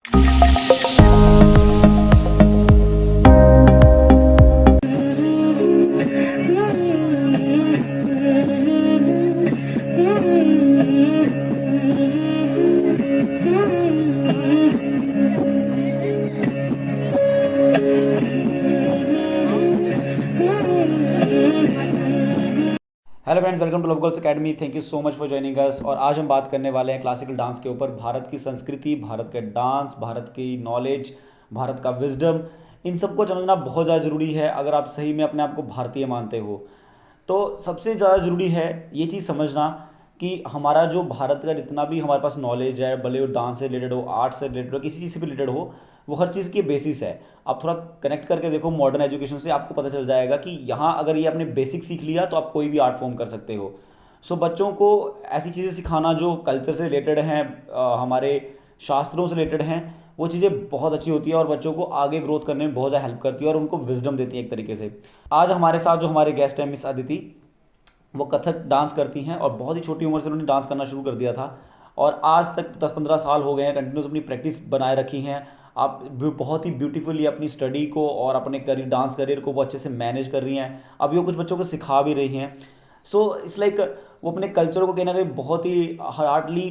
Hello friends, welcome to love girls academy. Thank you so much for joining us. और आज हम बात करने वाले हैं क्लासिकल डांस के ऊपर। भारत की संस्कृति, भारत के डांस, भारत की नॉलेज, भारत का विजडम, इन सबको समझना बहुत ज़्यादा ज़रूरी है अगर आप सही में अपने आप को भारतीय मानते हो। तो सबसे ज़्यादा ज़रूरी है ये चीज़ समझना कि हमारा जो भारत का जितना भी हमारे पास नॉलेज है, भले वो डांस से रिलेटेड हो, आर्ट से रिलेटेड हो, किसी चीज़ से भी रिलेटेड हो, वो हर चीज़ की बेसिस है। आप थोड़ा कनेक्ट करके देखो मॉडर्न एजुकेशन से, आपको पता चल जाएगा कि यहाँ अगर ये आपने बेसिक सीख लिया तो आप कोई भी आर्ट फॉर्म कर सकते हो। सो बच्चों को ऐसी चीज़ें सिखाना जो कल्चर से रिलेटेड हैं, हमारे शास्त्रों से रिलेटेड हैं, वो चीज़ें बहुत अच्छी होती है और बच्चों को आगे ग्रोथ करने में बहुत ज़्यादा हेल्प करती है और उनको विजडम देती है एक तरीके से। आज हमारे साथ जो हमारे गेस्ट हैं मिस अदिति, वो कथक डांस करती हैं और बहुत ही छोटी उम्र से उन्होंने डांस करना शुरू कर दिया था और आज तक 10-15 साल हो गए हैं कंटिन्यूस अपनी प्रैक्टिस बनाए रखी हैं। आप बहुत ही ब्यूटीफुली अपनी स्टडी को और अपने करियर, डांस करियर को वो अच्छे से मैनेज कर रही हैं। अभी वो कुछ बच्चों को सिखा भी रही हैं। सो इट्स लाइक वो अपने कल्चर को कहीं ना कहीं बहुत ही हार्डली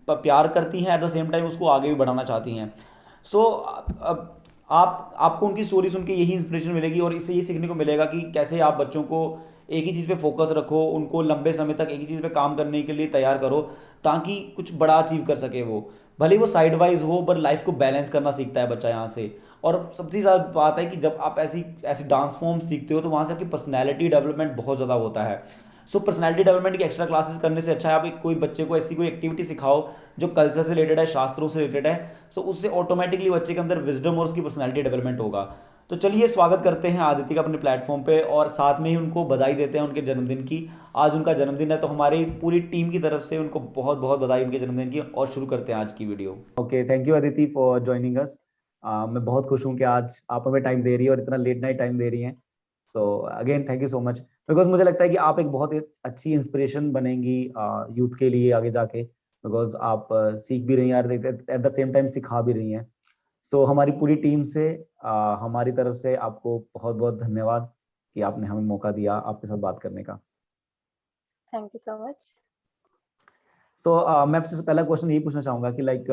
प्यार करती हैं, एट द सेम टाइम उसको आगे भी बढ़ाना चाहती हैं। सो अब आपको उनकी स्टोरी सुन के यही इंस्पिरेशन मिलेगी और इससे ये सीखने को मिलेगा कि कैसे आप बच्चों को एक ही चीज़ पे फोकस रखो, उनको लंबे समय तक एक ही चीज़ पे काम करने के लिए तैयार करो ताकि कुछ बड़ा अचीव कर सके वो। भले ही वो साइड वाइज हो, पर लाइफ को बैलेंस करना सीखता है बच्चा यहाँ से। और सबसे ज़्यादा बात है कि जब आप ऐसी ऐसी डांस फॉर्म सीखते हो तो वहाँ से आपकी पर्सनैलिटी डेवलपमेंट बहुत ज़्यादा होता है। सो पर्सनैलिटी डेवलपमेंट की एक्स्ट्रा क्लासेस करने से अच्छा है आप कोई बच्चे को ऐसी कोई एक्टिविटी सिखाओ जो कल्चर से रिलेटेड है, शास्त्रों से रिलेटेड है। सो उससे ऑटोमेटिकली बच्चे के अंदर विजडम और उसकी पर्सनैलिटी डेवलपमेंट होगा। तो चलिए स्वागत करते हैं आदित्य का अपने प्लेटफॉर्म पे और साथ में ही उनको बधाई देते हैं उनके जन्मदिन की। आज उनका जन्मदिन है तो हमारी पूरी टीम की तरफ से उनको बहुत बहुत बधाई उनके जन्मदिन की। और शुरू करते हैं आज की video. Okay, thank you Aditi for joining अस। मैं बहुत खुश हूँ कि आज आप हमें टाइम दे रही है और इतना लेट नाइट टाइम दे रही हैं। तो again thank you so much, because मुझे लगता है कि आप एक बहुत अच्छी इंस्पिरेशन बनेंगी यूथ के लिए आगे जाके। बिकॉज आप सीख भी रही हैं और एट द सेम टाइम सिखा भी रही हैं। सो हमारी पूरी टीम से हमारी तरफ से आपको बहुत बहुत धन्यवाद कि आपने हमें मौका दिया आपके साथ बात करने का। Thank you so much. मैं आपसे पहला क्वेश्चन यही पूछना चाहूंगा कि लाइक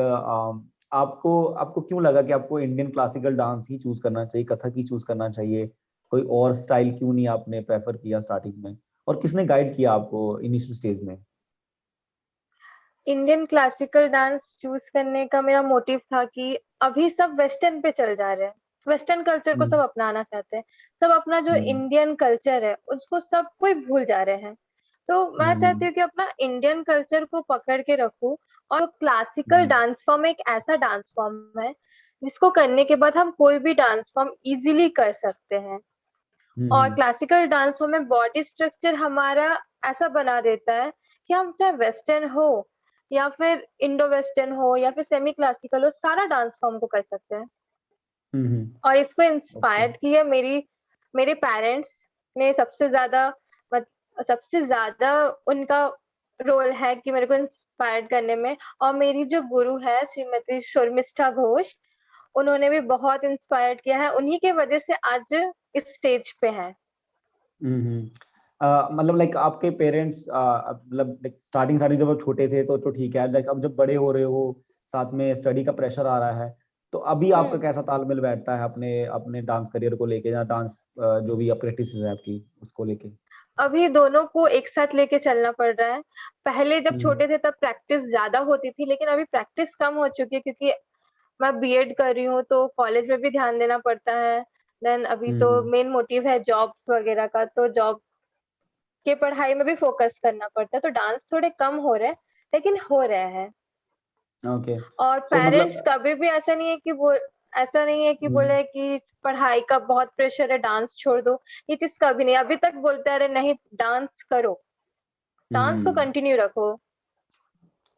आपको आपको क्यों लगा कि आपको इंडियन क्लासिकल डांस ही चूज करना चाहिए, कथक ही चूज करना चाहिए? कोई और स्टाइल क्यों नहीं आपने प्रेफर किया स्टार्टिंग में, और किसने गाइड किया आपको इनिशियल स्टेज में? इंडियन क्लासिकल डांस चूज करने का मेरा मोटिव था कि अभी सब वेस्टर्न पे चल जा रहे हैं, वेस्टर्न कल्चर को सब हम्म। अपनाना चाहते हैं। सब अपना जो हम्म। इंडियन कल्चर है उसको सब कोई भूल जा रहे हैं। तो मैं चाहती हम्म। हूँ कि अपना इंडियन कल्चर को पकड़ के रखूं। और क्लासिकल हम्म। डांस फॉर्म एक ऐसा डांस फॉर्म है जिसको करने के बाद हम कोई भी डांस फॉर्म इजीली कर सकते हैं। और हम्म। क्लासिकल डांस फॉर्म में बॉडी स्ट्रक्चर हमारा ऐसा बना देता है कि हम चाहे वेस्टर्न हो या फिर इंडो वेस्टर्न हो या फिर सेमी क्लासिकल हो, सारा डांस फॉर्म को कर सकते हैं। हम्म। और इसको ओके। इंस्पायर्ड किया मेरे पेरेंट्स ने सबसे ज्यादा। सबसे ज्यादा उनका रोल है कि मेरे को इंस्पायर्ड करने में। और मेरी जो गुरु है श्रीमती शर्मिष्ठा घोष, उन्होंने भी बहुत इंस्पायर्ड किया है। उन्हीं के वजह से आज इस स्टेज पे है। हम्म। मतलब लाइक आपके पेरेंट्स मतलब लाइक स्टार्टिंग स्टार्टिंग जब आप छोटे थे तो ठीक है, लाइक अब जब बड़े हो रहे हो, साथ में स्टडी का प्रेशर आ रहा है, तो अभी आपका हम्म। कैसा तालमेल बैठता है अपने अपने डांस करियर को लेके या डांस जो भी प्रैक्टिस है आपकी उसको लेके? अभी दोनों को एक साथ लेके चलना पड़ रहा है। पहले जब हम्म। छोटे थे तब प्रैक्टिस ज्यादा होती थी, लेकिन अभी प्रैक्टिस कम हो चुकी है क्योंकि मैं बीएड कर रही हूँ तो कॉलेज में भी ध्यान देना पड़ता है। देन अभी तो हम्म। मेन मोटिव है जॉब वगैरह का, तो जॉब के पढ़ाई में भी फोकस करना पड़ता है। तो डांस थोड़े कम हो रहे हैं, लेकिन हो रहे हैं। ओके। और सो पेरेंट्स मतलब कभी भी ऐसा नहीं है कि हम्म। बोले कि पढ़ाई का बहुत प्रेशर है डांस छोड़ दो। ये चीज कभी नहीं, अभी तक बोलते आ रहे नहीं, डांस करो, डांस को हम्म। कंटिन्यू रखो।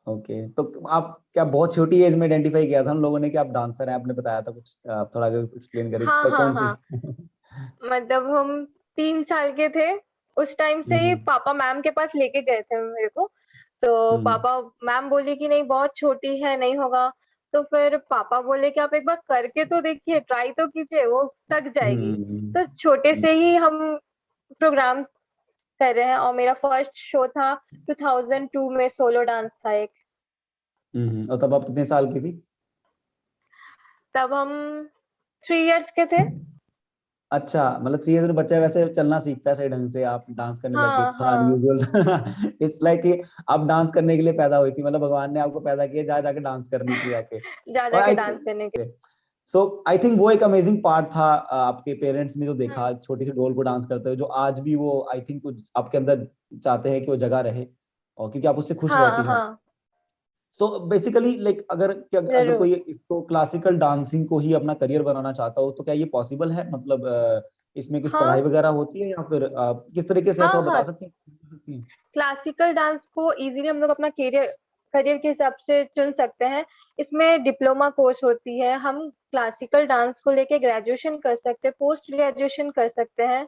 ओके, तो आप क्या बहुत छोटी एज में आइडेंटिफाई किया था हम लोगों ने कि आप डांसर हैं? आपने बताया था कुछ, आप थोड़ा अगर एक्सप्लेन करें हाँ हाँ कौन सी? हाँ। मतलब हम 3 साल के थे उस टाइम से ही, हम्म। पापा मैम के पास लेके गए थे मेरे को। तो हम्म। पापा मैम बोली कि नहीं बहुत छोटी है, नहीं होगा। तो फिर पापा बोले कि आप एक बार करके तो देखिए, ट्राई तो कीजिए, वो थक जाएगी। हम्म। तो छोटे हम्म। से ही हम प्रोग्राम कर रहे हैं, और मेरा फर्स्ट शो था 2002 में, सोलो डांस था एक। और तब आप कितने साल की थी? तब हम 3 इयर्स के थे। अच्छा, मतलब 3 ईयर में बच्चा वैसे चलना सीखता है सही ढंग से, आप डांस करने लग गए हाँ तो थोड़ा हाँ, अनयूजुअल। इट्स लाइक कि आप डांस करने के लिए पैदा हुई थी, मतलब भगवान ने आपको पैदा किया जा जाके डांस कर नीचे जाके। जा और जाके आई डांस करने के। सो आई थिंक वो एक अमेजिंग पार्ट था, आपके पेरेंट्स ने जो देखा हम्म। छोटी सी डोल को डांस करते हुए, जो आज भी वो आई थिंक कुछ आपके अंदर चाहते हैं कि वो जगह रहे, और क्योंकि आप उससे खुश रहती हाँ हैं। हाँ, तो बेसिकली लाइक अगर जरूर। कोई इसको क्लासिकल डांसिंग को ही अपना करियर बनाना चाहता हो तो क्या ये पॉसिबल है? मतलब इसमें कुछ पढ़ाई हाँ वगैरह होती है, या फिर किस तरीके से है, हाँ थोड़ा बता हाँ, सकती हैं? क्लासिकल डांस को इजीली हम लोग अपना करियर करियर के हिसाब से चुन सकते हैं। इसमें डिप्लोमा कोर्स होती है, हम क्लासिकल डांस को लेके ग्रेजुएशन कर सकते हैं, पोस्ट ग्रेजुएशन कर सकते हैं।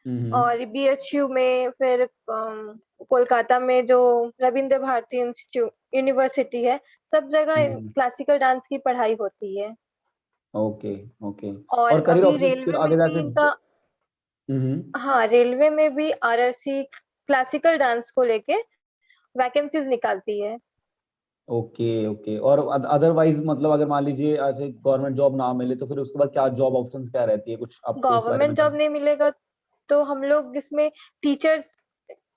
हम्म। और बीएचयू में, फिर कोलकाता में जो रविंद्र भारती इंस्टीट्यूट यूनिवर्सिटी है, सब जगह हम्म। क्लासिकल डांस की पढ़ाई होती है। ओके। ओके। और और करियर अभी ऑप्शन फिर रेलवे में आगे भी जाके इनका, हम्म। हाँ, रेलवे में भी आरआरसी क्लासिकल डांस को लेके वैकेंसीज निकालती है। ओके। ओके। और अदरवाइज मतलब अगर मान लीजिए ऐसे गवर्नमेंट जॉब ना मिले तो फिर उसके बाद क्या जॉब ऑप्शंस क्या रहती है, कुछ आपको इस बारे में गवर्नमेंट जॉब जानना? नहीं मिलेगा तो हम लोग इसमें टीचर,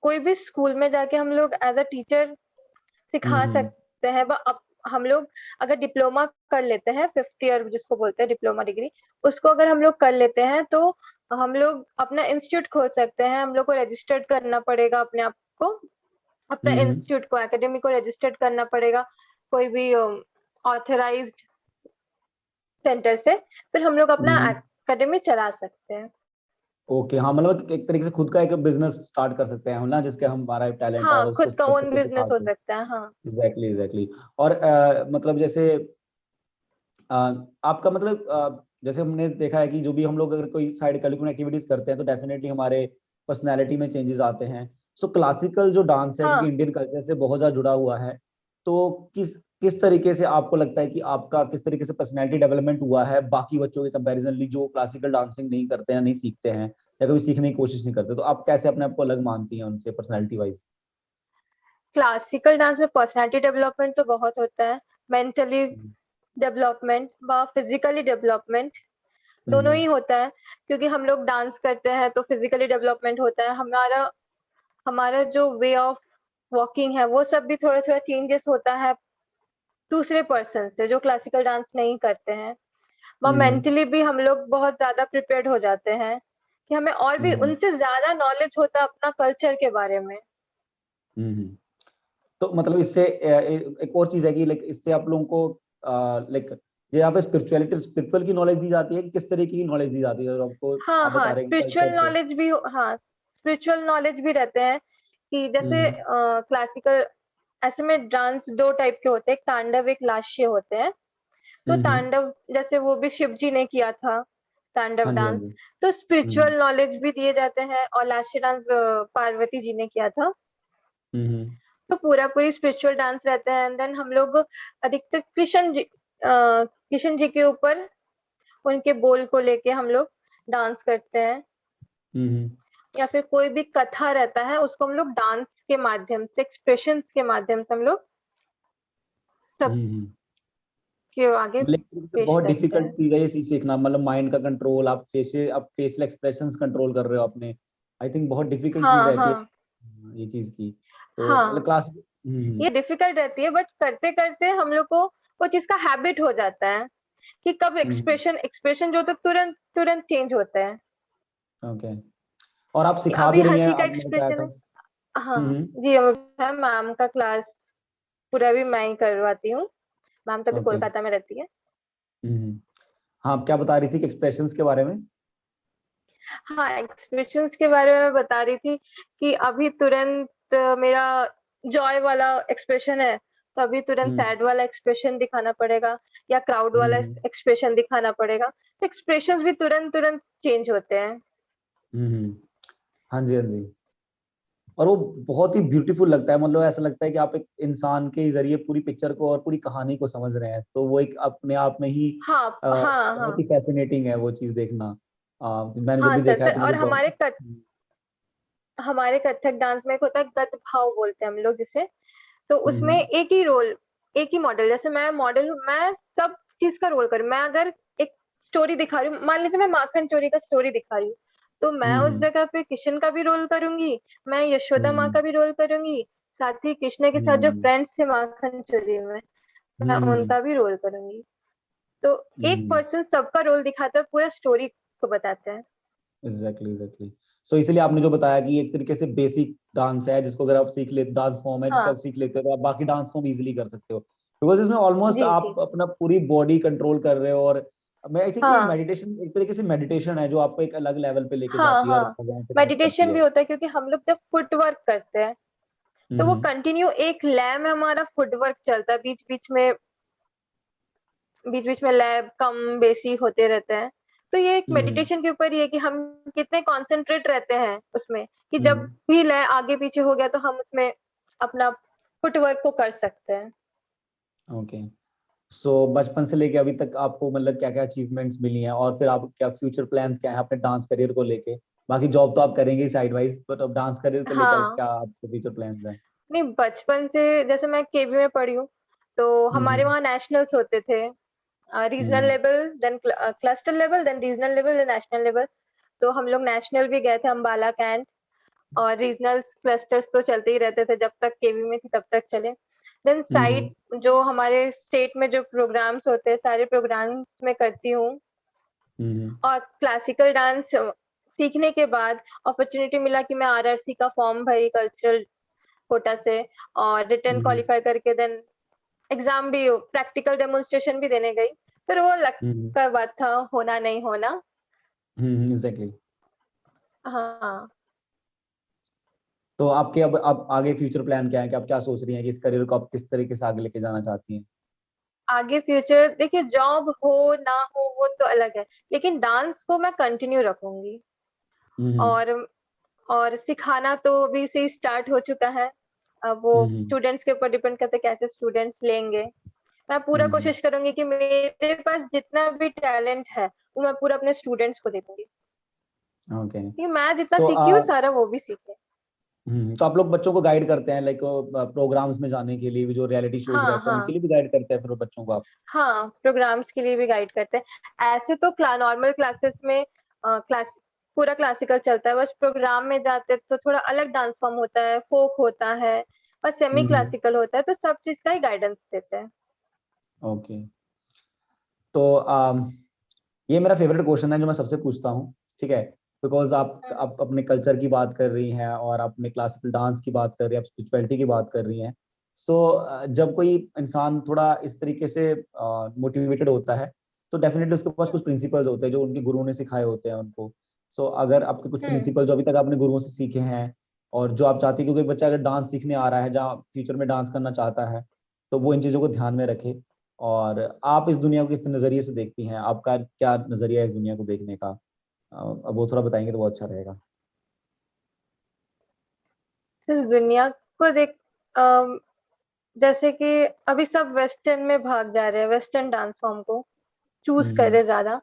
कोई भी स्कूल में जाके हम लोग एज अ टीचर सिखा हम्म। सकते हैं। हम लोग अगर डिप्लोमा कर लेते हैं, 5th ईयर जिसको बोलते हैं डिप्लोमा डिग्री, उसको अगर हम लोग कर लेते हैं तो हम लोग अपना इंस्टीट्यूट खोल सकते हैं। हम लोग को रजिस्टर्ड करना पड़ेगा अपने आप को, अपना हम्म। इंस्टीट्यूट को, एकेडमी को रजिस्टर्ड करना पड़ेगा कोई भी ऑथराइज्ड सेंटर से। फिर हम लोग अपना हम्म। एकेडमी चला सकते हैं। ओके। हाँ, मतलब एक तरीके से खुद का एक बिजनेस स्टार्ट कर सकते हैं ना, जिसके हम हमारा टैलेंट है और हाँ, उसको खुद का ओन बच्चों को सिखा बिजनेस हो के। सकता है। हाँ एग्जैक्टली एग्जैक्टली। और मतलब जैसे अ, आपका मतलब जैसे हमने देखा है कि जो भी हम लोग अगर कोई साइड करिकुलर एक्टिविटीज करते हैं तो डेफिनेटली हमारे पर्सनैलिटी में चेंजेस आते हैं। सो क्लासिकल जो डांस है, क्योंकि हाँ, इंडियन कल्चर से बहुत ज्यादा जुड़ा हुआ है, तो किस किस तरीके से आपको लगता है कि आपका किस तरीके से पर्सनैलिटी डेवलपमेंट हुआ है बाकी बच्चों के कंपैरिजनली, जो क्लासिकल डांसिंग नहीं करते हैं, नहीं सीखते हैं, या कभी सीखने की कोशिश नहीं करते, तो आप कैसे अपने आप को अलग मानती हैं उनसे पर्सनैलिटी वाइज? क्लासिकल डांस में पर्सनालिटी डेवलपमेंट तो बहुत होता है। मेंटली डेवलपमेंट व फिजिकली डेवलपमेंट दोनों हम्म। ही होता है। क्योंकि हम लोग डांस करते हैं तो फिजिकली डेवलपमेंट होता है हमारा। हमारा जो वे ऑफ वॉकिंग है वो सब भी थोड़ा थोड़ा चेंजेस होता है दूसरे पर्सन से जो क्लासिकल डांस नहीं करते हैं। वह हम्म। मेंटली भी हम लोग बहुत ज्यादा प्रिपेयर्ड हो जाते हैं कि हमें और भी हम्म। उनसे ज्यादा नॉलेज होता है अपना कल्चर के बारे में। हम्म। तो मतलब इससे एक और चीज है कि लाइक इससे आप लोगों को लाइक ये यहाँ पे स्पिरिचुअल की नॉलेज दी जाती है कि किस तरीके की नॉलेज दी जाती है, और आपको हाँ आप बता हाँ, रहे हैं स्पिरिचुअल कल्चर से। नॉलेज भी, हाँ, स्पिरिचुअल नॉलेज भी रहते हैं कि जैसे हम्म। क्लासिकल, ऐसे में डांस दो टाइप के होते हैं, एक तांडव एक लास्य होते हैं। तो हम्म। तांडव जैसे वो भी शिव जी ने किया था, तांडव हाँ जी, हाँ डांस। जी। तो हम्म। स्पिरिचुअल नॉलेज भी दिए जाते हैं, और लास्य डांस पार्वती जी ने किया था। हम्म। तो पूरा पूरी स्पिरिचुअल डांस रहता है। एंड देन हम लोग अधिकतर कृष्ण जी के ऊपर, उनके बोल को लेके हम लोग डांस करते हैं। हम्म। या फिर कोई भी कथा रहता है उसको हम लोग डांस के माध्यम से, एक्सप्रेशंस के माध्यम से हम लोग हम्म। सबके आगे लेकिन पेश बहुत करते डिफिकल्ट हैं। चीज है ये चीज सीखना, मतलब माइंड का कंट्रोल, आप फेशियल एक्सप्रेशंस कंट्रोल कर रहे हो अपने। आई थिंक बहुत डिफिकल्ट चीज हाँ रहती है हाँ ये चीज की। तो मतलब हाँ, क्लास ये डिफिकल्ट रहती है, बट करते करते हम लोग को वो चीज का हैबिट हो जाता है कि कब एक्सप्रेशन एक्सप्रेशन जो तो तुरंत तुरंत चेंज होता है। ओके। और आप कि सिखा अभी भी रही हैं, हंसी का आपने बताया एक्सप्रेशन था। है। हाँ हम्म। जी, मैं मैम का क्लास पूरा भी मैं ही करवाती हूँ। मैम तो अभी ओके। कोलकाता में रहती है। हम्म। हाँ, आप क्या बता रही थी कि एक्सप्रेशंस के बारे में? हाँ, एक्सप्रेशंस के बारे में बता रही थी कि अभी तुरंत मेरा जॉय वाला एक्सप्रेशन है तो अभी तुरंत हम्म। सैड वाला एक्सप्रेशन दिखाना पड़ेगा, या क्राउड वाला हम्म। एक्सप्रेशन दिखाना पड़ेगा। तो एक्सप्रेशंस भी तुरंत तुरंत चेंज होते हैं। हम्म। हाँ जी, हाँ जी। और वो बहुत ही ब्यूटीफुल लगता है, मतलब ऐसा लगता है कि आप एक इंसान के जरिए पूरी पिक्चर को और पूरी कहानी को समझ रहे हैं, तो वो एक अपने आप में ही हाँ, हाँ, बहुत हाँ। ही फैसिनेटिंग है वो चीज देखना। मैंने जब हाँ भी सर, देखा है सर तो और मुझे बहुत। हमारे कथक डांस में एक होता है गत भाव बोलते हैं हम लोग जिसे। तो उसमें हम्म एक ही रोल, एक ही मॉडल, जैसे मैं मॉडल हूँ, मैं सब चीज का रोल करूँ। मैं अगर एक स्टोरी दिखा रही हूँ, मान लीजिए मैं माखन चोरी का स्टोरी दिखा रही हूँ, तो मैं उस हम्म जगह पे किशन का भी रोल करूंगी, मैं यशोदा माँ हम्म का भी रोल करूंगी, साथ ही कृष्ण के साथ जो हम्म फ्रेंड्स थे माखन चोरी में, मैं हम्म उनका भी रोल करूंगी। तो एक हम्म पर्सन सबका रोल दिखाता है, पूरा स्टोरी को बताते हैं। Exactly exactly. सो इसलिए आपने जो बताया कि एक तरीके से बेसिक डांस है जिसको अगर आप सीख ले, डांस फॉर्म है जिसको आप हाँ सीख लेते हो तो आप बाकी डांस फॉर्म इजीली कर सकते हो, बिकॉज इसमें ऑलमोस्ट जी जी। आप अपना पूरी बॉडी कंट्रोल कर रहे हो। और मैं आई थिंक ये हाँ मेडिटेशन एक तरीके से मेडिटेशन है जो आपको एक अलग लेवल पे लेके हाँ जाती है और हाँ। भगवान से कनेक्ट करती मेडिटेशन है। भी होता है क्योंकि हम लोग जब फुटवर्क करते हैं तो वो हम्म कंटिन्यू एक लय में हमारा फुटवर्क चलता है, बीच बीच में लय कम बेसी होते रहते हैं। तो ये एक हम्म मेडिटेशन के ऊपर ही है कि हम कितने कॉन्सेंट्रेट रहते हैं उसमें, कि जब हम्म भी लय आगे पीछे हो गया तो हम उसमें अपना फुटवर्क को कर सकते हैं। ओके। सो बचपन से लेके अभी तक आपको मतलब क्या क्या अचीवमेंट्स मिली हैं, और फिर आप क्या फ्यूचर प्लान्स क्या है अपने डांस करियर को लेके? बाकी जॉब तो आप करेंगे ही साइड वाइज, बट अब डांस करियर को लेकर हाँ, क्या आपके फ्यूचर प्लान्स हैं? नहीं बचपन से, जैसे मैं केवी में पढ़ी हूँ, तो हमारे हम्म वहाँ नेशनल्स होते थे, regional hmm level, then cluster level, then regional level, then national level. तो हम लोग नेशनल भी गए थे अम्बाला कैंट, और रीजनल क्लस्टर्स तो चलते ही रहते थे, जब तक केवी में थी तब तक चले। देन हम्म साइड जो हमारे स्टेट में जो प्रोग्राम्स होते हैं, सारे प्रोग्राम्स में करती हूँ। हम्म और क्लासिकल डांस सीखने के बाद अपॉर्चुनिटी मिला कि मैं आरआरसी का फॉर्म भरी कल्चरल कोटा से, और रिटर्न हम्म क्वालिफाई करके देन एग्जाम भी, प्रैक्टिकल डेमोन्स्ट्रेशन भी देने गई। फिर वो लक हम्म का बात था, होना नहीं होना। एग्जैक्टली। हाँ, तो आपके अब आगे फ्यूचर प्लान क्या है, कि आप क्या सोच रही हैं कि इस करियर को आप किस तरीके से आगे लेके जाना चाहती हैं? आगे फ्यूचर देखिए, जॉब हो ना हो वो तो अलग है, लेकिन डांस को मैं कंटिन्यू रखूंगी। हम्म और और सिखाना तो अभी से ही स्टार्ट हो चुका है। अब वो हम्म स्टूडेंट्स के ऊपर डिपेंड करता है कैसे स्टूडेंट्स लेंगे। मैं पूरा हम्म कोशिश करूंगी कि मेरे पास जितना भी टैलेंट है वो मैं पूरा अपने स्टूडेंट्स को दे दूंगी, ओके। कि मैं जितना सो सीखी हूँ सारा वो भी सीखे। तो आप लोग बच्चों को गाइड करते हैं लाइक प्रोग्राम्स में जाने के लिए भी, जो रियलिटी शोज हाँ रहते हैं उनके हाँ। लिए भी गाइड करते हैं फिर वो बच्चों को आप? हाँ, प्रोग्राम्स के लिए भी गाइड करते हैं। ऐसे तो नॉर्मल क्लासेस में क्लास पूरा क्लासिकल चलता है, बस प्रोग्राम में जाते तो थोड़ा अलग डांस फॉर्म होता है, फोक होता है और सेमी हम्म क्लासिकल होता है, तो सब चीज का ही गाइडेंस देते हैं। ओके। तो ये मेरा फेवरेट क्वेश्चन है जो मैं सबसे पूछता हूँ, ठीक है? बिकॉज आप अपने कल्चर की बात कर रही हैं और आप अपने क्लासिकल डांस की बात कर रही हैं, आप स्पिरिचुअलिटी की बात कर रही हैं। सो जब कोई इंसान थोड़ा इस तरीके से मोटिवेटेड होता है तो डेफिनेटली उसके पास कुछ प्रिंसिपल्स होते हैं जो उनके गुरुओं ने सिखाए होते हैं उनको। सो अगर आपके कुछ हम्म। प्रिंसिपल जो अभी तक आपने गुरुओं से सीखे हैं, और जो आप चाहती हैं कि कोई बच्चा अगर डांस सीखने आ रहा है जहाँ फ्यूचर में डांस करना चाहता है, तो वो इन चीज़ों को ध्यान में रखे। और आप इस दुनिया को किस नजरिए से देखती हैं, आपका क्या नजरिया है इस दुनिया को देखने का? अब वो थोड़ा बताएंगे तो बहुत अच्छा रहेगा। इस दुनिया को देख, अम, जैसे कि अभी सब वेस्टर्न में भाग जा रहे हैं, वेस्टर्न डांस फॉर्म को चूज कर हम्म रहे ज्यादा।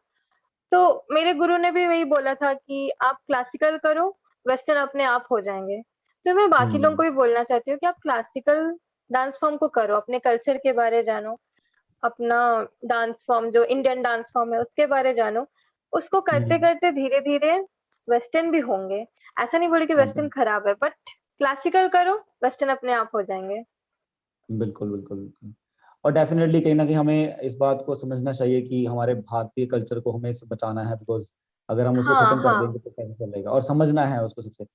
तो मेरे गुरु ने भी वही बोला था कि आप क्लासिकल करो, वेस्टर्न अपने आप हो जाएंगे। तो मैं बाकी लोगों हम्म को भी बोलना चाहती हूँ कि आप क्लासिकल डांस फॉर्म को करो, अपने कल्चर के बारे जानो, अपना डांस फॉर्म जो इंडियन डांस फॉर्म है उसके बारे जानो। उसको करते हम्म करते धीरे धीरे वेस्टर्न भी होंगे। ऐसा नहीं बोले कि ओके। वेस्टर्न खराब है, बट क्लासिकल करो, वेस्टर्न अपने आप हो जाएंगे। बिल्कुल बिल्कुल बिल्कुल। और डेफिनेटली कहीं ना कहीं हमें इस बात को समझना चाहिए कि हमारे भारतीय कल्चर को हमें इसे बचाना है, बिकॉज अगर हम उसको हाँ खत्म कर हाँ देंगे तो कैसे चलेगा, और समझना है उसको सबसे।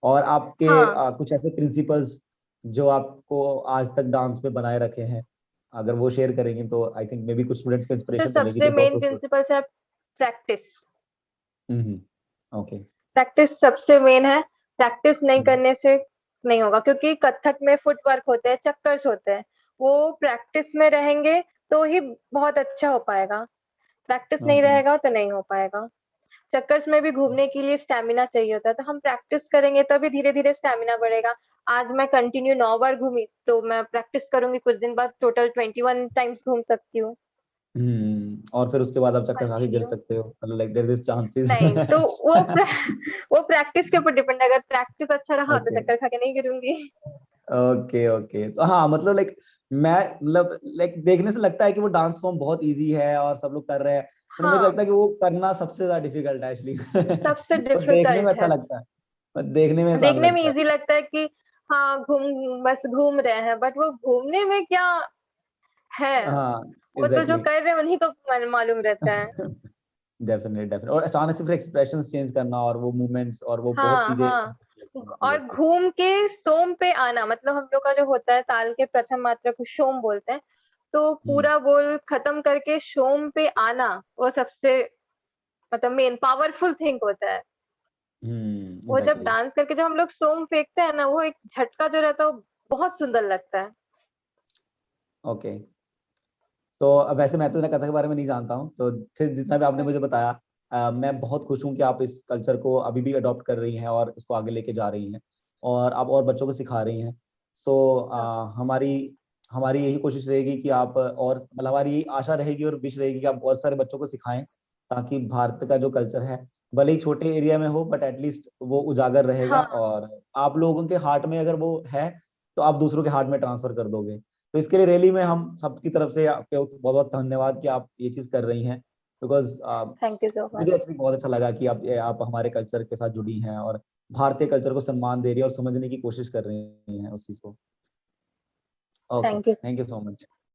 और आपके हाँ। कुछ ऐसे प्रिंसिपल्स जो आपको आज तक डांस में बनाए रखे हैं, अगर वो शेयर करेंगे तो आई थिंक मे बी कुछ स्टूडेंट्स को तो इंस्पिरेशन मिलेगी सबसे जो बहुत मेन कुछ। प्रिंसिपल्स है प्रैक्टिस। ओके। प्रैक्टिस सबसे मेन है। प्रैक्टिस नहीं करने से नहीं होगा, क्योंकि कथक में फुटवर्क होते हैं, चक्कर्स होते हैं, वो प्रैक्टिस में रहेंगे तो ही बहुत अच्छा हो पाएगा। प्रैक्टिस नहीं ओके। रहेगा तो नहीं हो पाएगा। चक्कर्स में भी घूमने के लिए स्टैमिना चाहिए होता है, तो हम प्रैक्टिस करेंगे तभी धीरे-धीरे स्टैमिना बढ़ेगा। आज मैं कंटिन्यू 9 बार घूमी, तो मैं प्रैक्टिस करूँगी कुछ दिन बाद टोटल 21 टाइम्स घूम सकती हूँ। और फिर उसके बाद आप चक्कर खा के गिर कंटिन्यू सकते हो, मतलब लाइक देयर इज चांसेस। नहीं, तो वो प्रैक्टिस के ऊपर डिपेंड है, अगर प्रैक्टिस अच्छा रहा तो ओके, चक्कर खा के नहीं गिरूँगी। Okay, okay. तो हाँ, मतलब लाइक मैं मतलब लाइक देखने से लगता है कि वो डांस फॉर्म बहुत इजी है और सब लोग कर रहे हैं, पर मुझे हाँ, लगता है कि वो करना सबसे ज्यादा डिफिकल्ट है एक्चुअली। सबसे और देखने में डिफिकल्ट अच्छा है। लगता है, पर देखने में आसान देखने में लगता है। ईज़ी लगता है कि हाँ, बस घूम रहे हैं, बट वो घूमने में क्या है, हाँ, वो तो जो एग्जैक्टली। कर रहे हैं उन्हीं को मालूम रहता है। Definite, definite. और अचानक से फिर एक्सप्रेशंस चेंज करना और वो मूवमेंट्स और वो बहुत हाँ, चीजें हाँ। लगती हैं और एग्जैक्टली। घूम के सोम पे आना, मतलब हम लोग का जो होता है ताल के प्रथम मात्रा को शोम बोलते हैं, तो हम्म, पूरा बोल खत्म करके शोम पे आना, वो सबसे मतलब मेन पावरफुल थिंग होता है। वो जब एग्जैक्टली। डांस करके जब हम लोग सोम फेंकते हैं ना, वो एक झटका जो रहता है वो बहुत सुंदर लगता है। ओके। तो अब वैसे मैं तो ना कथक के बारे में नहीं जानता हूँ, तो फिर जितना भी आपने हुँ, मुझे बताया, मैं बहुत खुश हूँ कि आप इस कल्चर को अभी भी अडॉप्ट कर रही हैं और इसको आगे लेके जा रही हैं, और आप और बच्चों को सिखा रही हैं। सो हाँ, हमारी हमारी यही कोशिश रहेगी कि आप और मतलब हमारी यही आशा रहेगी और विश रहेगी कि आप बहुत सारे बच्चों को सिखाएं, ताकि भारत का जो कल्चर है, भले ही छोटे एरिया में हो, बट एटलीस्ट वो उजागर रहेगा, हाँ, और आप लोगों के हार्ट में अगर वो है, तो आप दूसरों के हार्ट में ट्रांसफर कर दोगे। तो इसके लिए रैली में हम सबकी तरफ से आपके बहुत बहुत धन्यवाद कि आप ये चीज कर रही हैं, बिकॉज थैंक यू सो मुझे मच। एक्चुअली बहुत अच्छा लगा कि आप हमारे कल्चर के साथ जुड़ी हैं और भारतीय कल्चर को सम्मान दे रही है और समझने की कोशिश कर रही हैं उस चीज को। Okay, thank you. Thank you so much.